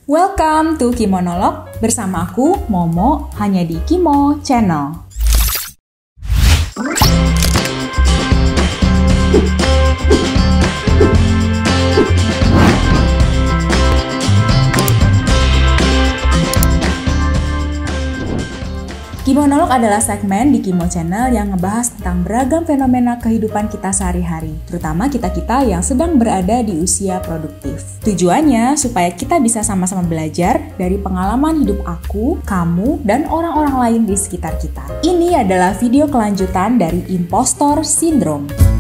Welcome to Kimonolog, bersama aku, Momo, hanya di Kimo Channel. Kimonolog adalah segmen di Kimo Channel yang ngebahas tentang beragam fenomena kehidupan kita sehari-hari, terutama kita-kita yang sedang berada di usia produktif. Tujuannya supaya kita bisa sama-sama belajar dari pengalaman hidup aku, kamu, dan orang-orang lain di sekitar kita. Ini adalah video kelanjutan dari Impostor Syndrome.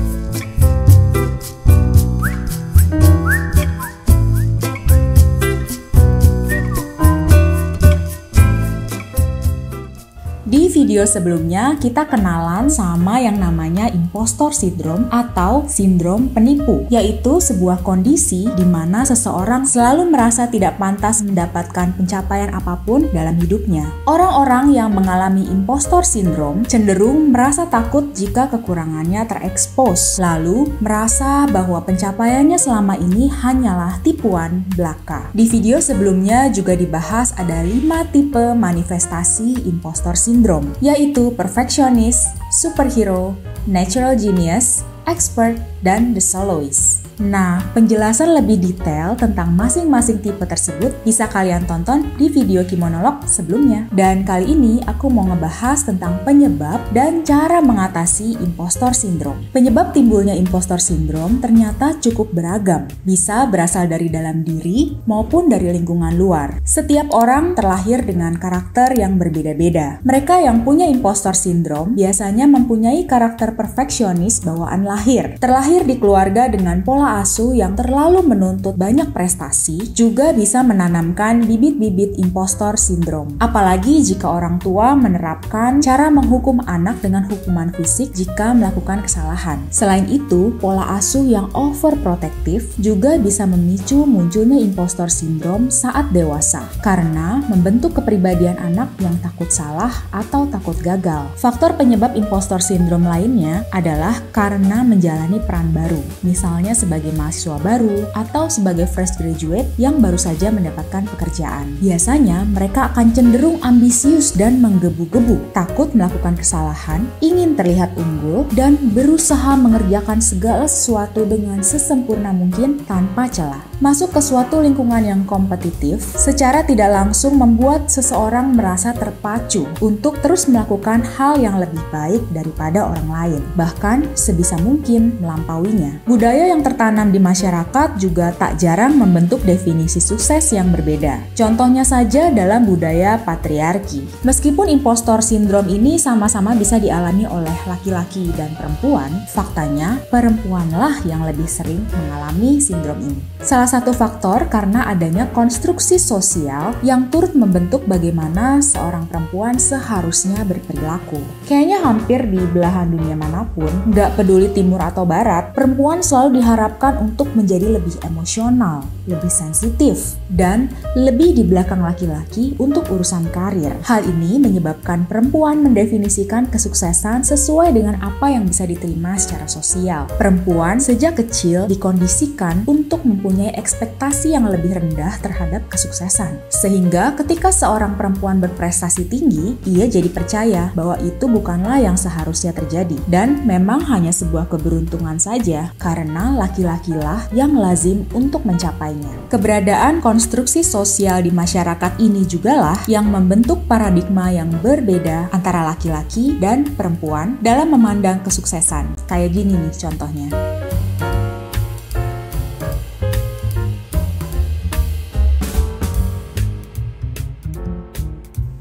Di video sebelumnya, kita kenalan sama yang namanya impostor syndrome atau sindrom penipu, yaitu sebuah kondisi di mana seseorang selalu merasa tidak pantas mendapatkan pencapaian apapun dalam hidupnya. Orang-orang yang mengalami impostor syndrome cenderung merasa takut jika kekurangannya terekspos, lalu merasa bahwa pencapaiannya selama ini hanyalah tipuan belaka. Di video sebelumnya juga dibahas ada 5 tipe manifestasi impostor syndrome, yaitu perfectionist, superhero, natural genius, expert, dan the soloist. Nah, penjelasan lebih detail tentang masing-masing tipe tersebut bisa kalian tonton di video Kimonolog sebelumnya. Dan kali ini aku mau ngebahas tentang penyebab dan cara mengatasi impostor syndrome. Penyebab timbulnya impostor syndrome ternyata cukup beragam. Bisa berasal dari dalam diri maupun dari lingkungan luar. Setiap orang terlahir dengan karakter yang berbeda-beda. Mereka yang punya impostor syndrome biasanya mempunyai karakter perfeksionis bawaan lahir. Terlahir di keluarga dengan pola asuh yang terlalu menuntut banyak prestasi juga bisa menanamkan bibit-bibit impostor syndrome. Apalagi jika orang tua menerapkan cara menghukum anak dengan hukuman fisik jika melakukan kesalahan. Selain itu, pola asuh yang overprotective juga bisa memicu munculnya impostor syndrome saat dewasa karena membentuk kepribadian anak yang takut salah atau takut gagal. Faktor penyebab impostor syndrome lainnya adalah karena menjalani peran baru, misalnya sebagai mahasiswa baru atau sebagai fresh graduate yang baru saja mendapatkan pekerjaan. Biasanya mereka akan cenderung ambisius dan menggebu-gebu, takut melakukan kesalahan, ingin terlihat unggul, dan berusaha mengerjakan segala sesuatu dengan sesempurna mungkin tanpa celah. Masuk ke suatu lingkungan yang kompetitif secara tidak langsung membuat seseorang merasa terpacu untuk terus melakukan hal yang lebih baik daripada orang lain, bahkan sebisa mungkin melampauinya. Budaya yang tertanam di masyarakat juga tak jarang membentuk definisi sukses yang berbeda. Contohnya saja dalam budaya patriarki. Meskipun impostor syndrome ini sama-sama bisa dialami oleh laki-laki dan perempuan, faktanya perempuanlah yang lebih sering mengalami sindrom ini. Salah satu faktor karena adanya konstruksi sosial yang turut membentuk bagaimana seorang perempuan seharusnya berperilaku. Kayaknya hampir di belahan dunia manapun, nggak peduli timur atau barat, perempuan selalu diharapkan untuk menjadi lebih emosional, lebih sensitif, dan lebih di belakang laki-laki untuk urusan karir. Hal ini menyebabkan perempuan mendefinisikan kesuksesan sesuai dengan apa yang bisa diterima secara sosial. Perempuan sejak kecil dikondisikan untuk mempunyai ekspektasi yang lebih rendah terhadap kesuksesan. Sehingga ketika seorang perempuan berprestasi tinggi, ia jadi percaya bahwa itu bukanlah yang seharusnya terjadi. Dan memang hanya sebuah keberuntungan saja karena laki-lakilah yang lazim untuk mencapainya. Keberadaan konstruksi sosial di masyarakat ini jugalah yang membentuk paradigma yang berbeda antara laki-laki dan perempuan dalam memandang kesuksesan. Kayak gini nih contohnya.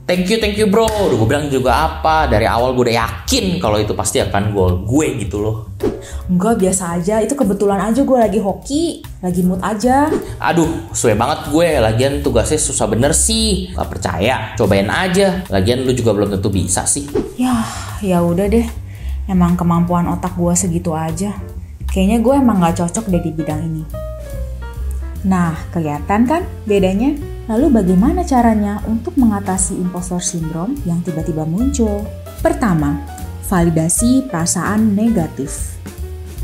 Thank you bro. Udah gue bilang juga apa, dari awal gue udah yakin kalau itu pasti akan gol gue gitu loh. Enggak, biasa aja, itu kebetulan aja gue lagi hoki, lagi mood aja. Aduh, suwe banget gue, lagian tugasnya susah bener sih. Gak percaya, cobain aja. Lagian lu juga belum tentu bisa sih. Ya udah deh, emang kemampuan otak gue segitu aja. Kayaknya gue emang gak cocok deh di bidang ini. Nah, kelihatan kan bedanya? Lalu bagaimana caranya untuk mengatasi impostor syndrome yang tiba-tiba muncul? Pertama, validasi perasaan negatif.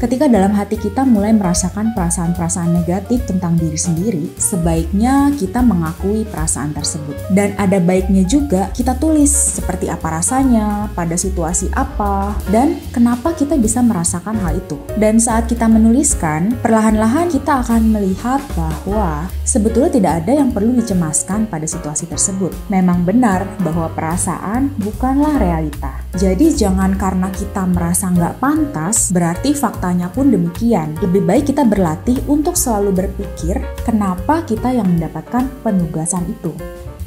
Ketika dalam hati kita mulai merasakan perasaan-perasaan negatif tentang diri sendiri, sebaiknya kita mengakui perasaan tersebut. Dan ada baiknya juga kita tulis seperti apa rasanya, pada situasi apa, dan kenapa kita bisa merasakan hal itu. Dan saat kita menuliskan, perlahan-lahan kita akan melihat bahwa sebetulnya tidak ada yang perlu dicemaskan pada situasi tersebut. Memang benar bahwa perasaan bukanlah realita. Jadi jangan karena kita merasa nggak pantas, berarti faktanya pun demikian. Lebih baik kita berlatih untuk selalu berpikir kenapa kita yang mendapatkan penugasan itu.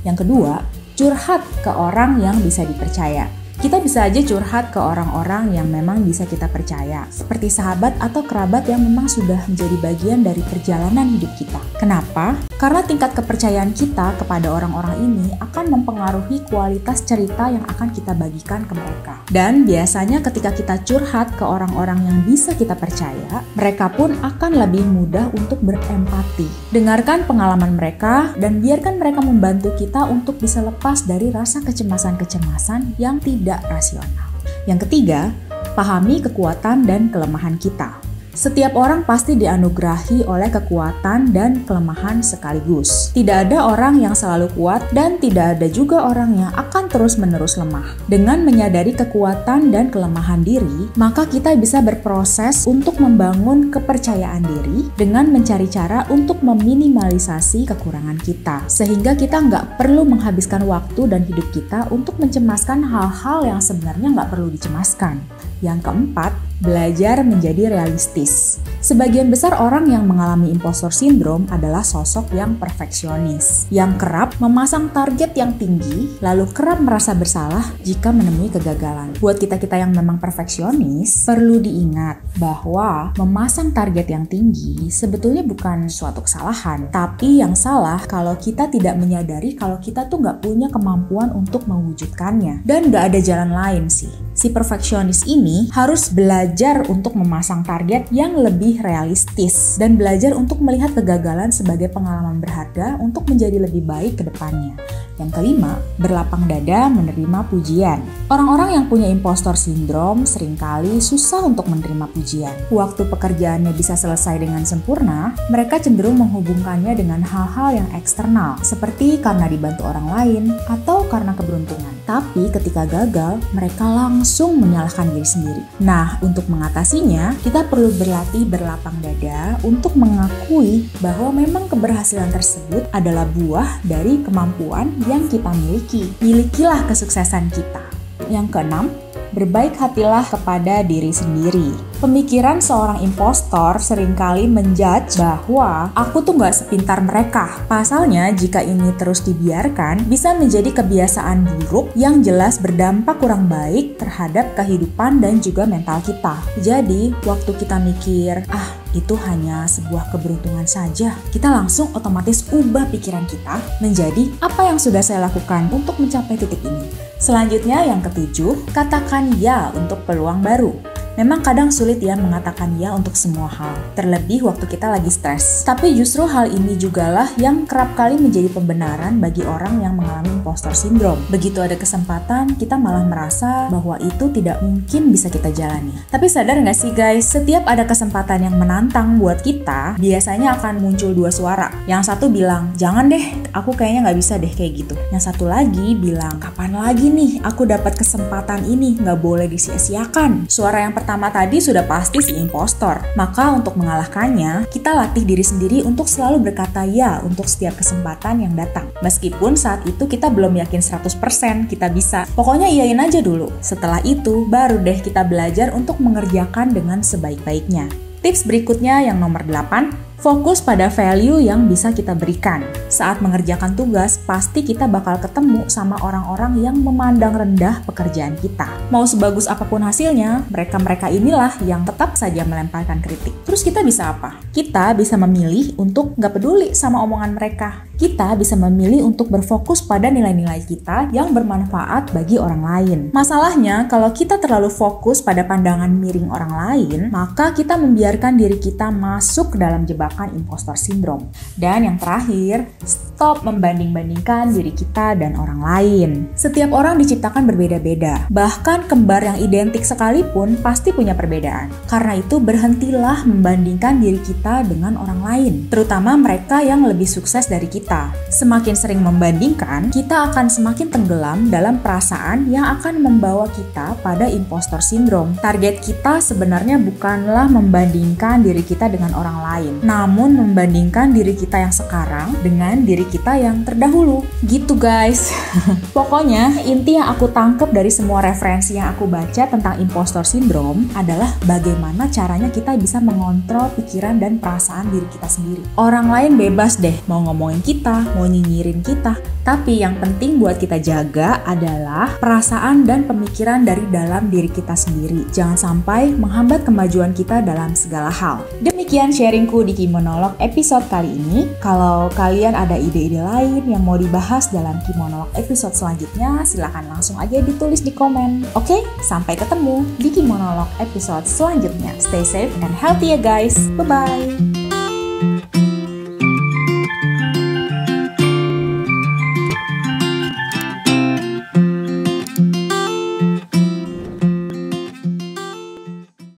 Yang kedua, curhat ke orang yang bisa dipercaya. Kita bisa aja curhat ke orang-orang yang memang bisa kita percaya, seperti sahabat atau kerabat yang memang sudah menjadi bagian dari perjalanan hidup kita. Kenapa? Karena tingkat kepercayaan kita kepada orang-orang ini akan mempengaruhi kualitas cerita yang akan kita bagikan ke mereka. Dan biasanya ketika kita curhat ke orang-orang yang bisa kita percaya, mereka pun akan lebih mudah untuk berempati. Dengarkan pengalaman mereka dan biarkan mereka membantu kita untuk bisa lepas dari rasa kecemasan-kecemasan yang tidak rasional. Yang ketiga, pahami kekuatan dan kelemahan kita. Setiap orang pasti dianugerahi oleh kekuatan dan kelemahan sekaligus. Tidak ada orang yang selalu kuat dan tidak ada juga orang yang akan terus-menerus lemah. Dengan menyadari kekuatan dan kelemahan diri, maka kita bisa berproses untuk membangun kepercayaan diri dengan mencari cara untuk meminimalisasi kekurangan kita. Sehingga kita nggak perlu menghabiskan waktu dan hidup kita untuk mencemaskan hal-hal yang sebenarnya nggak perlu dicemaskan. Yang keempat, belajar menjadi realistis. Sebagian besar orang yang mengalami impostor syndrome adalah sosok yang perfeksionis, yang kerap memasang target yang tinggi, lalu kerap merasa bersalah jika menemui kegagalan. Buat kita-kita yang memang perfeksionis, perlu diingat bahwa memasang target yang tinggi sebetulnya bukan suatu kesalahan, tapi yang salah kalau kita tidak menyadari kalau kita tuh nggak punya kemampuan untuk mewujudkannya. Dan nggak ada jalan lain sih. Si perfeksionis ini harus belajar untuk memasang target yang lebih realistis dan belajar untuk melihat kegagalan sebagai pengalaman berharga untuk menjadi lebih baik ke depannya. Yang kelima, berlapang dada menerima pujian. Orang-orang yang punya impostor syndrome seringkali susah untuk menerima pujian. Waktu pekerjaannya bisa selesai dengan sempurna, mereka cenderung menghubungkannya dengan hal-hal yang eksternal, seperti karena dibantu orang lain atau karena keberuntungan. Tapi ketika gagal, mereka langsung menyalahkan diri sendiri. Nah, untuk mengatasinya, kita perlu berlatih berlapang dada untuk mengakui bahwa memang keberhasilan tersebut adalah buah dari kemampuan yang kita miliki. Milikilah kesuksesan kita. Yang keenam, berbaik hatilah kepada diri sendiri. Pemikiran seorang impostor seringkali menjudge bahwa aku tuh gak sepintar mereka. Pasalnya, jika ini terus dibiarkan, bisa menjadi kebiasaan buruk yang jelas berdampak kurang baik terhadap kehidupan dan juga mental kita. Jadi, waktu kita mikir, itu hanya sebuah keberuntungan saja, kita langsung otomatis ubah pikiran kita menjadi apa yang sudah saya lakukan untuk mencapai titik ini. Selanjutnya yang ketujuh, katakan ya untuk peluang baru. Memang kadang sulit ya mengatakan ya untuk semua hal, terlebih waktu kita lagi stres. Tapi justru hal ini jugalah yang kerap kali menjadi pembenaran bagi orang yang mengalami impostor syndrome. Begitu ada kesempatan, kita malah merasa bahwa itu tidak mungkin bisa kita jalani. Tapi sadar nggak sih guys, setiap ada kesempatan yang menantang buat kita, biasanya akan muncul dua suara. Yang satu bilang, jangan deh, aku kayaknya nggak bisa deh kayak gitu. Yang satu lagi bilang, kapan lagi nih aku dapat kesempatan ini, nggak boleh disia-siakan. Suara yang pertama tadi sudah pasti si impostor. Maka untuk mengalahkannya, kita latih diri sendiri untuk selalu berkata ya untuk setiap kesempatan yang datang. Meskipun saat itu kita belum yakin 100% kita bisa. Pokoknya iyain aja dulu. Setelah itu, baru deh kita belajar untuk mengerjakan dengan sebaik-baiknya. Tips berikutnya yang nomor 8, fokus pada value yang bisa kita berikan. Saat mengerjakan tugas, pasti kita bakal ketemu sama orang-orang yang memandang rendah pekerjaan kita. Mau sebagus apapun hasilnya, mereka-mereka inilah yang tetap saja melemparkan kritik. Terus kita bisa apa? Kita bisa memilih untuk nggak peduli sama omongan mereka. kita bisa memilih untuk berfokus pada nilai-nilai kita yang bermanfaat bagi orang lain. Masalahnya, kalau kita terlalu fokus pada pandangan miring orang lain, maka kita membiarkan diri kita masuk ke dalam jebakan impostor syndrome. Dan yang terakhir, stop membanding-bandingkan diri kita dan orang lain. Setiap orang diciptakan berbeda-beda. Bahkan kembar yang identik sekalipun pasti punya perbedaan. Karena itu berhentilah membandingkan diri kita dengan orang lain, terutama mereka yang lebih sukses dari kita. Semakin sering membandingkan, kita akan semakin tenggelam dalam perasaan yang akan membawa kita pada impostor syndrome. Target kita sebenarnya bukanlah membandingkan diri kita dengan orang lain, namun membandingkan diri kita yang sekarang dengan diri kita yang terdahulu. Gitu guys. Pokoknya inti yang aku tangkep dari semua referensi yang aku baca tentang impostor syndrome adalah bagaimana caranya kita bisa mengontrol pikiran dan perasaan diri kita sendiri. Orang lain bebas deh mau ngomongin kita, mau nyinyirin kita, tapi yang penting buat kita jaga adalah perasaan dan pemikiran dari dalam diri kita sendiri. Jangan sampai menghambat kemajuan kita dalam segala hal. Demikian sharingku di Kimonolog episode kali ini. Kalau kalian ada ide-ide lain yang mau dibahas dalam Kimonolog episode selanjutnya, silahkan langsung aja ditulis di komen. Oke, sampai ketemu di Kimonolog episode selanjutnya. Stay safe and healthy ya guys. Bye-bye.